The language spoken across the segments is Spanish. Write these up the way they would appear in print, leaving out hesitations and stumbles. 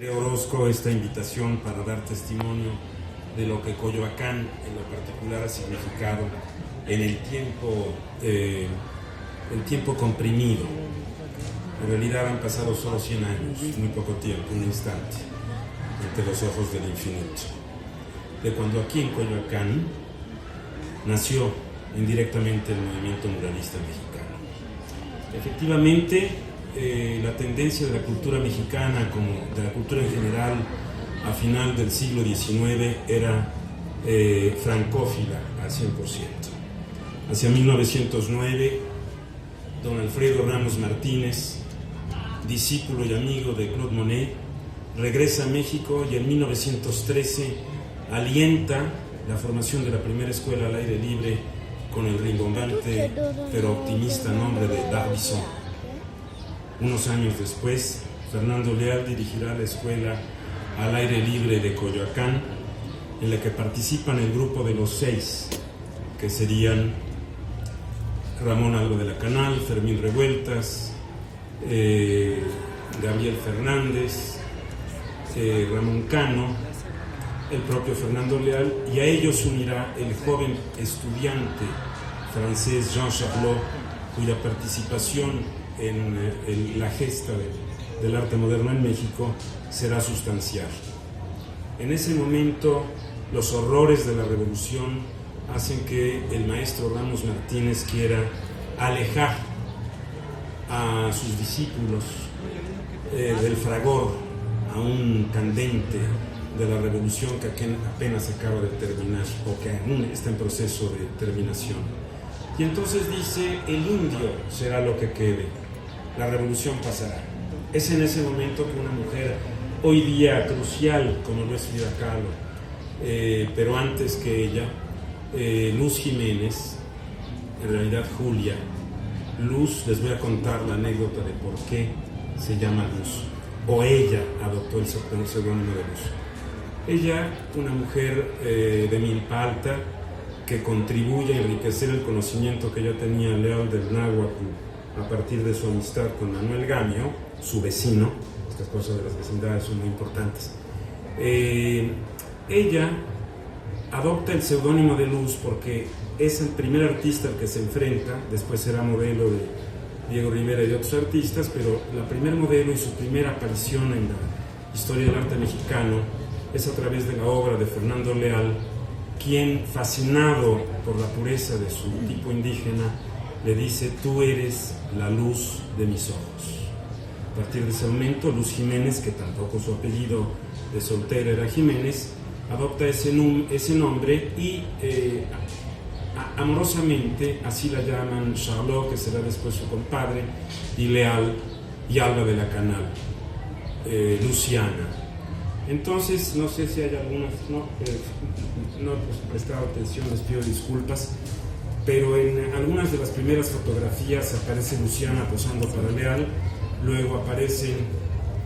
Orozco esta invitación para dar testimonio de lo que Coyoacán en lo particular ha significado en el tiempo comprimido. En realidad han pasado solo 100 años, muy poco tiempo, un instante, ante los ojos del infinito. De cuando aquí en Coyoacán nació indirectamente el movimiento muralista mexicano. Efectivamente, la tendencia de la cultura mexicana, como de la cultura en general, a final del siglo XIX era francófila al 100%. Hacia 1909, don Alfredo Ramos Martínez, discípulo y amigo de Claude Monet, regresa a México y en 1913 alienta la formación de la primera escuela al aire libre con el rimbombante pero optimista nombre de Barbizon. Unos años después, Fernando Leal dirigirá la escuela al aire libre de Coyoacán, en la que participan el grupo de los 6, que serían Ramón Alba de la Canal, Fermín Revueltas, Gabriel Fernández, Ramón Cano, el propio Fernando Leal, y a ellos unirá el joven estudiante francés Jean Charlot, cuya participación en la gesta del arte moderno en México será sustancial. En ese momento, los horrores de la revolución hacen que el maestro Ramos Martínez quiera alejar a sus discípulos del fragor aún candente de la revolución que apenas acaba de terminar o que aún está en proceso de terminación. Y entonces dice: el indio será lo que quede, la revolución pasará. Es en ese momento que una mujer hoy día crucial, como lo es Frida Kahlo, pero antes que ella, Luz Jiménez, en realidad Julia, Luz, les voy a contar la anécdota de por qué se llama Luz, o ella adoptó el seudónimo de Luz. Ella, una mujer de milpa alta, que contribuye a enriquecer el conocimiento que ya tenía Leal del náhuatl a partir de su amistad con Manuel Gamio, su vecino. Estas cosas de las vecindades son muy importantes. Ella adopta el seudónimo de Luz porque es el primer artista al que se enfrenta. Después será modelo de Diego Rivera y de otros artistas, pero la primer modelo y su primera aparición en la historia del arte mexicano es a través de la obra de Fernando Leal, quien, fascinado por la pureza de su tipo indígena, le dice: tú eres la luz de mis ojos. A partir de ese momento, Luz Jiménez, que tampoco su apellido de soltera era Jiménez, adopta ese nombre y amorosamente así la llaman Charlot, que será después su compadre, y Leal y Alba de la Canal, Luciana. Entonces, no sé si hay algunos, no he prestado atención, les pido disculpas, pero en algunas de las primeras fotografías aparece Luciana posando para Leal, luego aparecen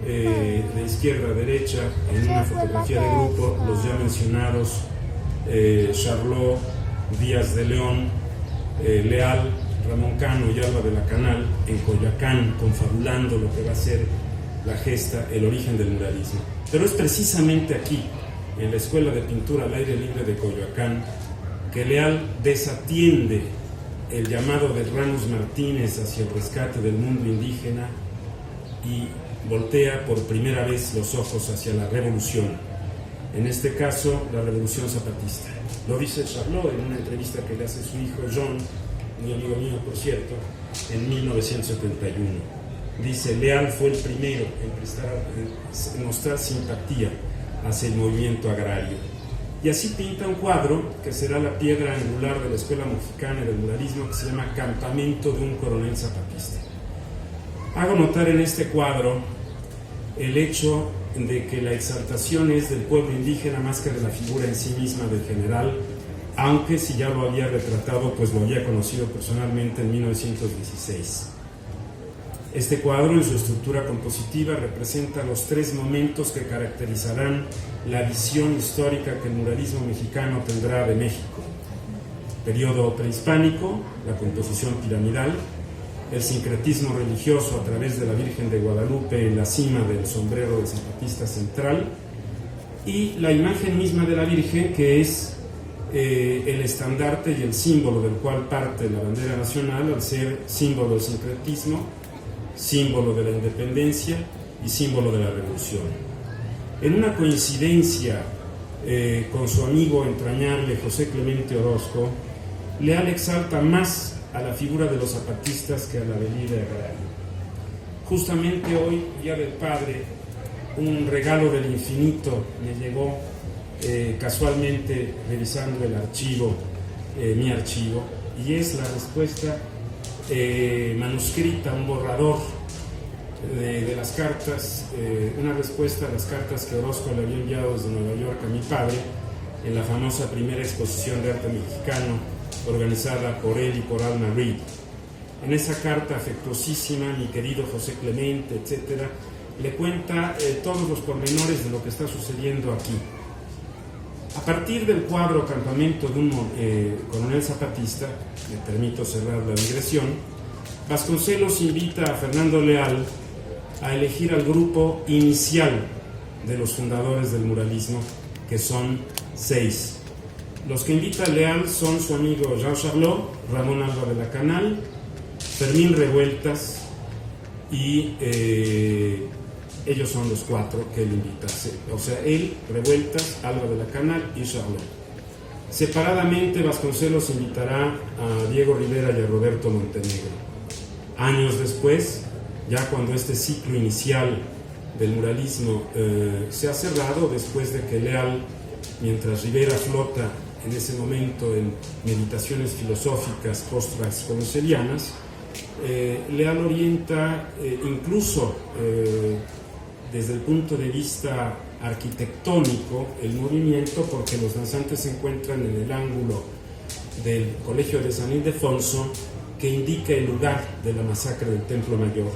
de izquierda a derecha en una fotografía de grupo los ya mencionados Charlot, Díaz de León, Leal, Ramón Cano y Alba de la Canal en Coyoacán, confabulando lo que va a ser la gesta, el origen del muralismo. Pero es precisamente aquí, en la Escuela de Pintura al Aire Libre de Coyoacán, que Leal desatiende el llamado de Ramos Martínez hacia el rescate del mundo indígena y voltea por primera vez los ojos hacia la revolución, en este caso la revolución zapatista. Lo dice Charlot en una entrevista que le hace su hijo John, muy amigo mío por cierto, en 1971. Dice: Leal fue el primero en mostrar simpatía hacia el movimiento agrario. Y así pinta un cuadro que será la piedra angular de la Escuela Mexicana del Muralismo, que se llama Campamento de un coronel zapatista. Hago notar en este cuadro el hecho de que la exaltación es del pueblo indígena más que de la figura en sí misma del general, aunque si ya lo había retratado, pues lo había conocido personalmente en 1916. Este cuadro, en su estructura compositiva, representa los 3 momentos que caracterizarán la visión histórica que el muralismo mexicano tendrá de México: periodo prehispánico, la composición piramidal; el sincretismo religioso a través de la Virgen de Guadalupe en la cima del sombrero del zapatista central, y la imagen misma de la Virgen, que es el estandarte y el símbolo del cual parte la bandera nacional, al ser símbolo del sincretismo, símbolo de la independencia y símbolo de la revolución. En una coincidencia con su amigo entrañable José Clemente Orozco, Leal exalta más a la figura de los zapatistas que a la avenida agraria. Justamente hoy, Día del Padre, un regalo del infinito me llegó casualmente revisando el archivo, mi archivo, y es la respuesta manuscrita, un borrador de las cartas, una respuesta a las cartas que Orozco le había enviado desde Nueva York a mi padre en la famosa primera exposición de arte mexicano organizada por él y por Alma Reed. En esa carta afectuosísima, mi querido José Clemente, etcétera, le cuenta todos los pormenores de lo que está sucediendo aquí. A partir del cuadro Campamento de un coronel zapatista, me permito cerrar la digresión, Vasconcelos invita a Fernando Leal a elegir al grupo inicial de los fundadores del muralismo, que son 6. Los que invita a Leal son su amigo Jean Charlot, Ramón Alba de la Canal, Fermín Revueltas, y ellos son los 4 que él invita. O sea, él, Revueltas, Alba de la Canal y Charlot. Separadamente, Vasconcelos invitará a Diego Rivera y a Roberto Montenegro. Años después, ya cuando este ciclo inicial del muralismo se ha cerrado, después de que Leal, mientras Rivera flota en ese momento en meditaciones filosóficas post-vasconcelianas, Leal orienta incluso desde el punto de vista arquitectónico el movimiento, porque los danzantes se encuentran en el ángulo del Colegio de San Ildefonso, que indica el lugar de la masacre del Templo Mayor,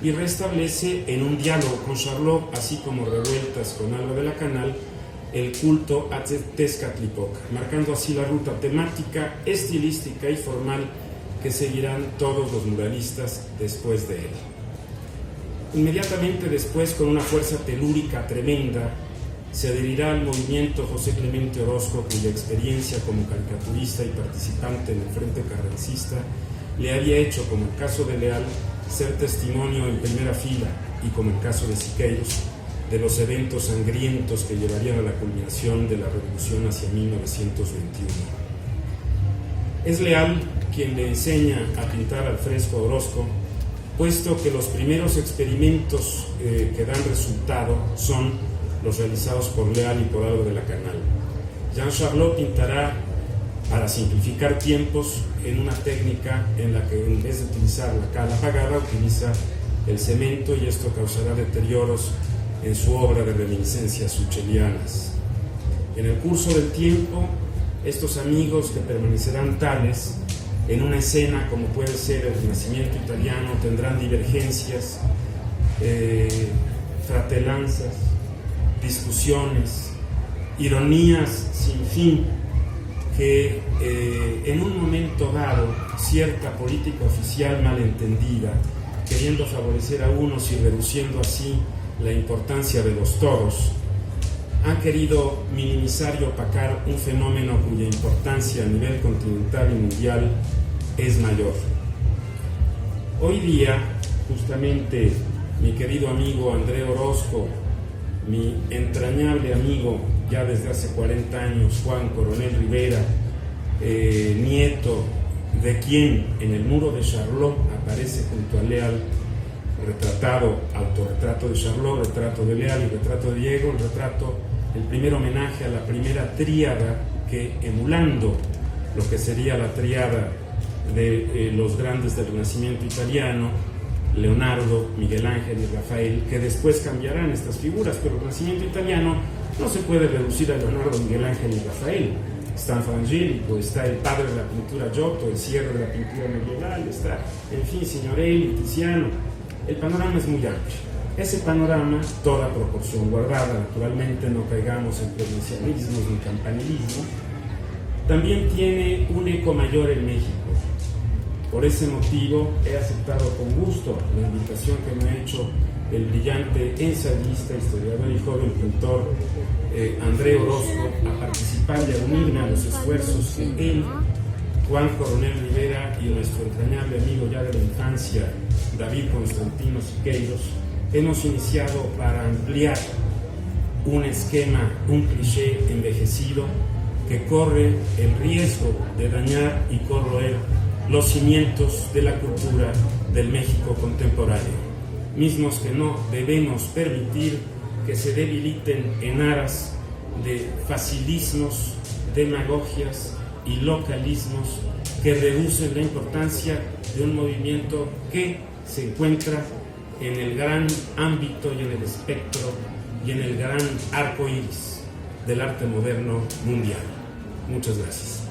y restablece en un diálogo con Charlot, así como Revueltas con Alba de la Canal, el culto a Tezcatlipoca, marcando así la ruta temática, estilística y formal que seguirán todos los muralistas después de él. Inmediatamente después, con una fuerza telúrica tremenda, se adherirá al movimiento José Clemente Orozco, cuya experiencia como caricaturista y participante en el Frente Carrancista le había hecho, como el caso de Leal, ser testimonio en primera fila, y como el caso de Siqueiros, de los eventos sangrientos que llevarían a la culminación de la revolución hacia 1921. Es Leal quien le enseña a pintar al fresco a Orozco, puesto que los primeros experimentos que dan resultado son los realizados por Leal y por Alba de la Canal. Jean Charlot pintará, para simplificar tiempos, en una técnica en la que, en vez de utilizar la cal apagada, utiliza el cemento, y esto causará deterioros en su obra de reminiscencias uchelianas. En el curso del tiempo, estos amigos, que permanecerán tales en una escena como puede ser el Renacimiento italiano, tendrán divergencias, fratelanzas, discusiones, ironías sin fin, que en un momento dado cierta política oficial malentendida, queriendo favorecer a unos y reduciendo así la importancia de los toros, han querido minimizar y opacar un fenómeno cuya importancia a nivel continental y mundial es mayor. Hoy día, justamente, mi querido amigo André Orozco, mi entrañable amigo ya desde hace 40 años, Juan Coronel Rivera, nieto de quien en el muro de Charlot aparece junto a Leal retratado, autorretrato de Charlot, retrato de Leal y retrato de Diego, el primer homenaje a la primera tríada que, emulando lo que sería la tríada de los grandes del Renacimiento italiano, Leonardo, Miguel Ángel y Rafael, que después cambiarán estas figuras, pero el Renacimiento italiano no se puede reducir a Leonardo, Miguel Ángel y Rafael. Está Frangélico, está el padre de la pintura Giotto, el cierre de la pintura medieval, está, en fin, Signorelli, Tiziano. El panorama es muy amplio. Ese panorama, toda proporción guardada, naturalmente no caigamos en provincialismos ni campanilismo, también tiene un eco mayor en México. Por ese motivo he aceptado con gusto la invitación que me ha hecho el brillante ensayista, historiador y joven pintor André Orozco a participar y a unirme a los esfuerzos que él, Juan Coronel Rivera y nuestro entrañable amigo ya de la infancia, David Constantino Siqueiros, hemos iniciado para ampliar un esquema, un cliché envejecido que corre el riesgo de dañar y corroer los cimientos de la cultura del México contemporáneo, mismos que no debemos permitir que se debiliten en aras de facilismos, demagogias y localismos que reducen la importancia de un movimiento que se encuentra en el gran ámbito y en el espectro y en el gran arco iris del arte moderno mundial. Muchas gracias.